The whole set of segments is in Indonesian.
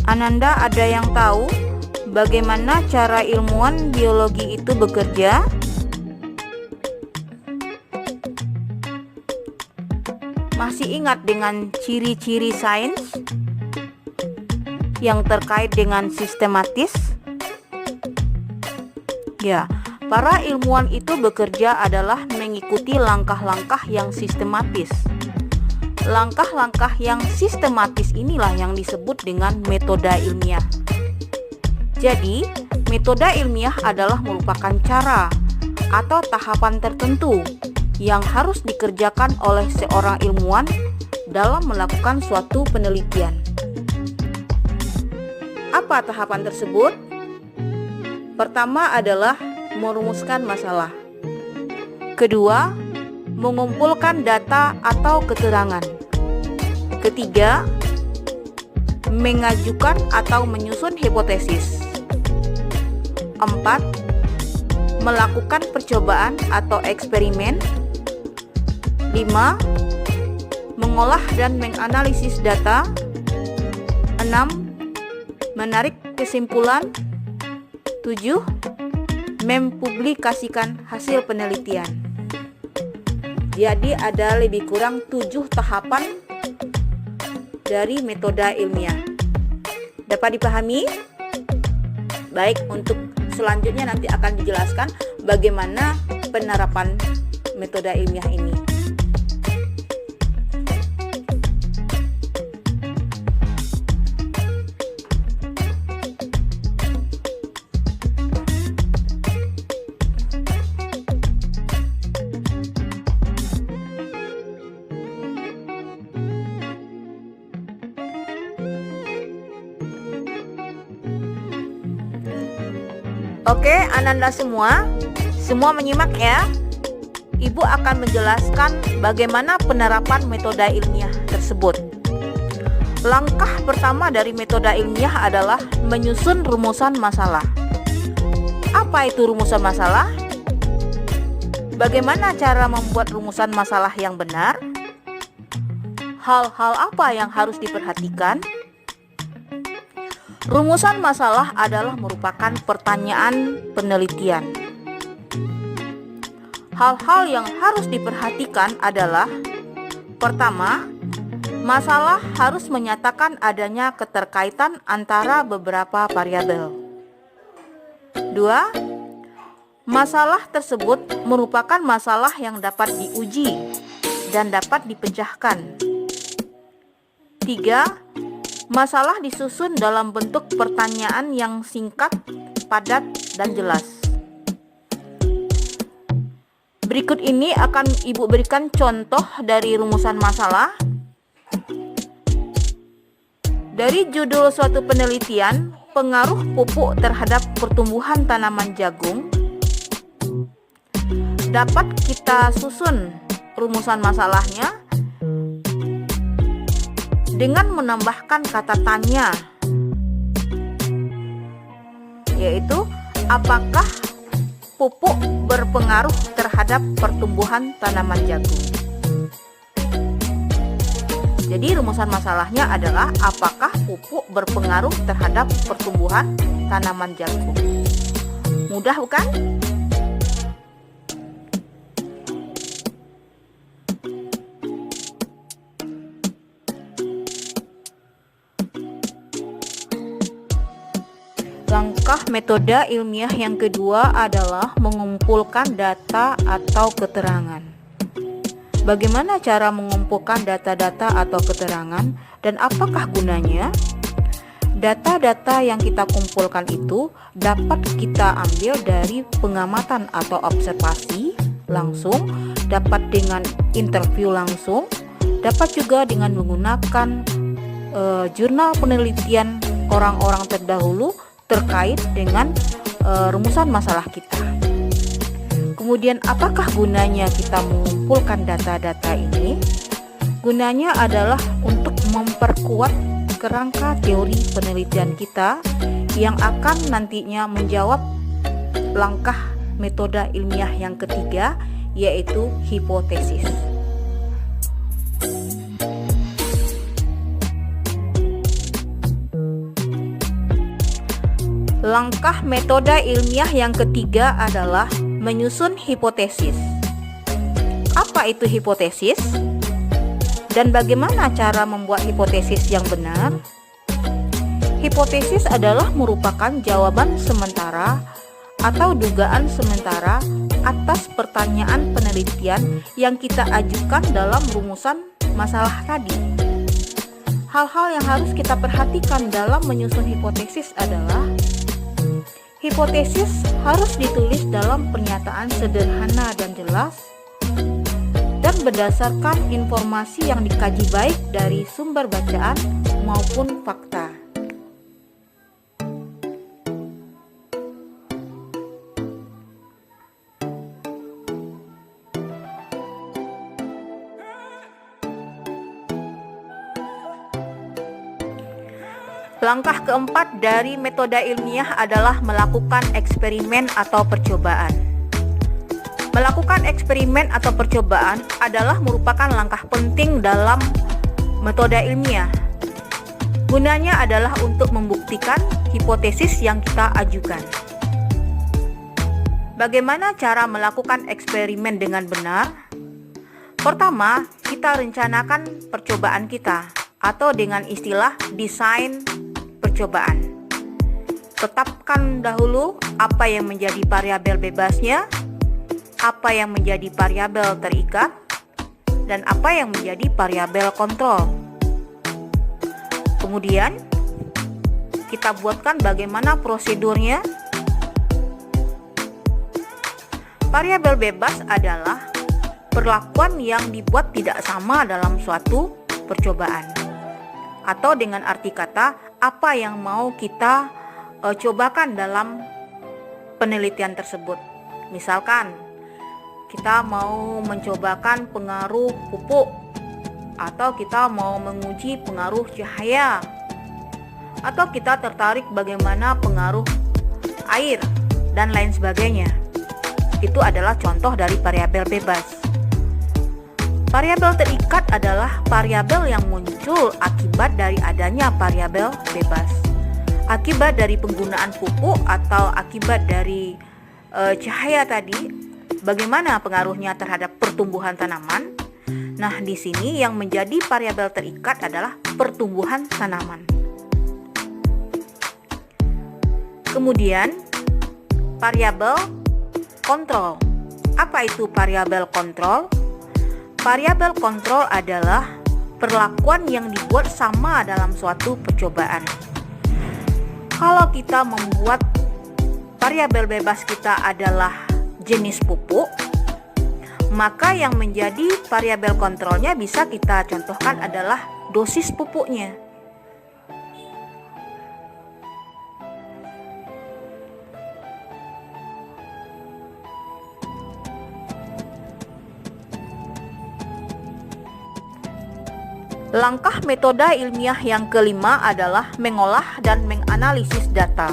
Ananda ada yang tahu bagaimana cara ilmuwan biologi itu bekerja? Masih ingat dengan ciri-ciri sains yang terkait dengan sistematis? Ya, para ilmuwan itu bekerja adalah mengikuti langkah-langkah yang sistematis. Langkah-langkah yang sistematis inilah yang disebut dengan metode ilmiah. Jadi, metode ilmiah adalah merupakan cara atau tahapan tertentu yang harus dikerjakan oleh seorang ilmuwan dalam melakukan suatu penelitian. Apa tahapan tersebut? Pertama adalah merumuskan masalah. Kedua, mengumpulkan data atau keterangan. Ketiga, mengajukan atau menyusun hipotesis. 4. Melakukan percobaan atau eksperimen. 5. Mengolah dan menganalisis data. 6. Menarik kesimpulan. 7. Mempublikasikan hasil penelitian. Jadi ada lebih kurang 7 tahapan dari metode ilmiah. Dapat dipahami? Baik, untuk selanjutnya nanti akan dijelaskan bagaimana penerapan metode ilmiah ini. Oke, Ananda semua menyimak ya. Ibu akan menjelaskan bagaimana penerapan metode ilmiah tersebut. Langkah pertama dari metode ilmiah adalah menyusun rumusan masalah. Apa itu rumusan masalah? Bagaimana cara membuat rumusan masalah yang benar? Hal-hal apa yang harus diperhatikan? Rumusan masalah adalah merupakan pertanyaan penelitian. Hal-hal yang harus diperhatikan adalah: pertama, masalah harus menyatakan adanya keterkaitan antara beberapa variabel. 2. Masalah tersebut merupakan masalah yang dapat diuji dan dapat dipecahkan. 3. Masalah disusun dalam bentuk pertanyaan yang singkat, padat, dan jelas. Berikut ini akan Ibu berikan contoh dari rumusan masalah. Dari judul suatu penelitian, pengaruh pupuk terhadap pertumbuhan tanaman jagung, dapat kita susun rumusan masalahnya dengan menambahkan kata tanya, yaitu apakah pupuk berpengaruh terhadap pertumbuhan tanaman jagung. Jadi rumusan masalahnya adalah apakah pupuk berpengaruh terhadap pertumbuhan tanaman jagung. Mudah bukan? Langkah metode ilmiah yang kedua adalah mengumpulkan data atau keterangan. Bagaimana cara mengumpulkan data-data atau keterangan dan apakah gunanya? Data-data yang kita kumpulkan itu dapat kita ambil dari pengamatan atau observasi langsung, dapat dengan interview langsung, Dapat juga dengan menggunakan jurnal penelitian orang-orang terdahulu terkait dengan rumusan masalah kita. Kemudian apakah gunanya kita mengumpulkan data-data ini? Gunanya adalah untuk memperkuat kerangka teori penelitian kita yang akan nantinya menjawab langkah metode ilmiah yang ketiga, yaitu hipotesis. Langkah metode ilmiah yang ketiga adalah menyusun hipotesis. Apa itu hipotesis? Dan bagaimana cara membuat hipotesis yang benar? Hipotesis adalah merupakan jawaban sementara atau dugaan sementara atas pertanyaan penelitian yang kita ajukan dalam rumusan masalah tadi. Hal-hal yang harus kita perhatikan dalam menyusun hipotesis adalah hipotesis harus ditulis dalam pernyataan sederhana dan jelas dan berdasarkan informasi yang dikaji baik dari sumber bacaan maupun fakta. Langkah keempat dari metode ilmiah adalah melakukan eksperimen atau percobaan. Melakukan eksperimen atau percobaan adalah merupakan langkah penting dalam metode ilmiah. Gunanya adalah untuk membuktikan hipotesis yang kita ajukan. Bagaimana cara melakukan eksperimen dengan benar? Pertama, kita rencanakan percobaan kita, atau dengan istilah desain percobaan. Tetapkan dahulu apa yang menjadi variabel bebasnya, apa yang menjadi variabel terikat, dan apa yang menjadi variabel kontrol. Kemudian, kita buatkan bagaimana prosedurnya. Variabel bebas adalah perlakuan yang dibuat tidak sama dalam suatu percobaan. Atau dengan arti kata, apa yang mau kita cobakan dalam penelitian tersebut. Misalkan, kita mau mencobakan pengaruh pupuk, atau kita mau menguji pengaruh cahaya, atau kita tertarik bagaimana pengaruh air, dan lain sebagainya. Itu adalah contoh dari variabel bebas. Variabel terikat adalah variabel yang muncul akibat dari adanya variabel bebas. Akibat dari penggunaan pupuk atau akibat dari cahaya tadi, bagaimana pengaruhnya terhadap pertumbuhan tanaman? Nah, di sini yang menjadi variabel terikat adalah pertumbuhan tanaman. Kemudian, variabel kontrol. Apa itu variabel kontrol? Variabel kontrol adalah perlakuan yang dibuat sama dalam suatu percobaan. Kalau kita membuat variabel bebas kita adalah jenis pupuk, maka yang menjadi variabel kontrolnya bisa kita contohkan adalah dosis pupuknya. Langkah metode ilmiah yang kelima adalah mengolah dan menganalisis data.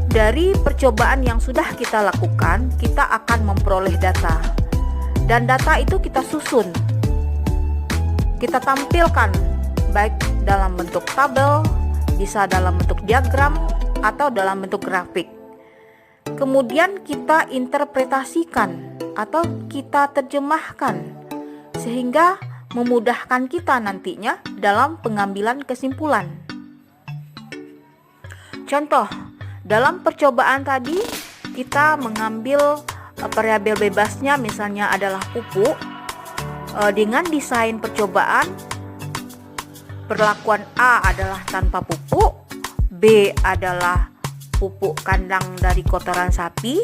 Dari percobaan yang sudah kita lakukan, kita akan memperoleh data. Dan data itu kita susun. Kita tampilkan baik dalam bentuk tabel, bisa dalam bentuk diagram, atau dalam bentuk grafik. Kemudian kita interpretasikan atau kita terjemahkan sehingga memudahkan kita nantinya dalam pengambilan kesimpulan. Contoh, dalam percobaan tadi kita mengambil variabel bebasnya misalnya adalah pupuk. Dengan desain percobaan, perlakuan A adalah tanpa pupuk, B adalah pupuk kandang dari kotoran sapi,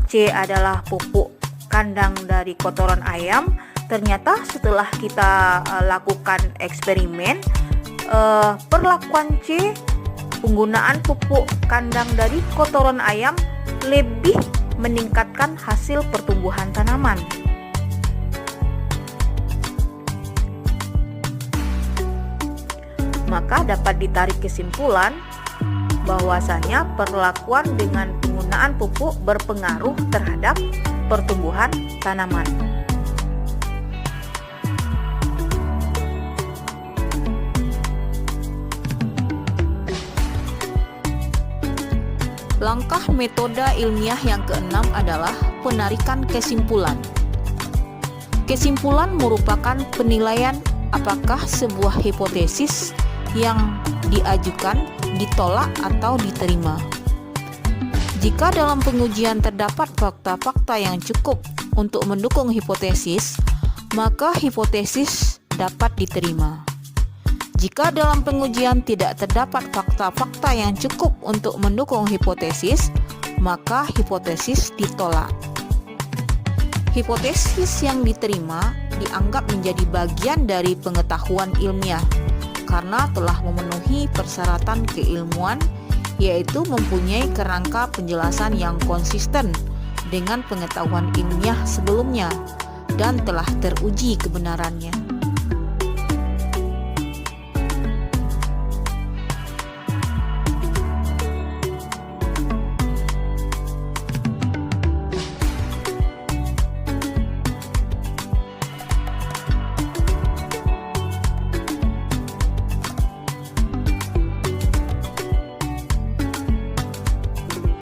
C adalah pupuk kandang dari kotoran ayam, ternyata setelah kita lakukan eksperimen, perlakuan C, penggunaan pupuk kandang dari kotoran ayam lebih meningkatkan hasil pertumbuhan tanaman. Maka dapat ditarik kesimpulan bahwasanya perlakuan dengan penggunaan pupuk berpengaruh terhadap pertumbuhan tanaman. Langkah metode ilmiah yang keenam adalah penarikan kesimpulan. Kesimpulan merupakan penilaian apakah sebuah hipotesis yang diajukan ditolak atau diterima. Jika dalam pengujian terdapat fakta-fakta yang cukup untuk mendukung hipotesis, maka hipotesis dapat diterima. Jika dalam pengujian tidak terdapat fakta-fakta yang cukup untuk mendukung hipotesis, maka hipotesis ditolak. Hipotesis yang diterima dianggap menjadi bagian dari pengetahuan ilmiah karena telah memenuhi persyaratan keilmuan, yaitu mempunyai kerangka penjelasan yang konsisten dengan pengetahuan ilmiah sebelumnya dan telah teruji kebenarannya.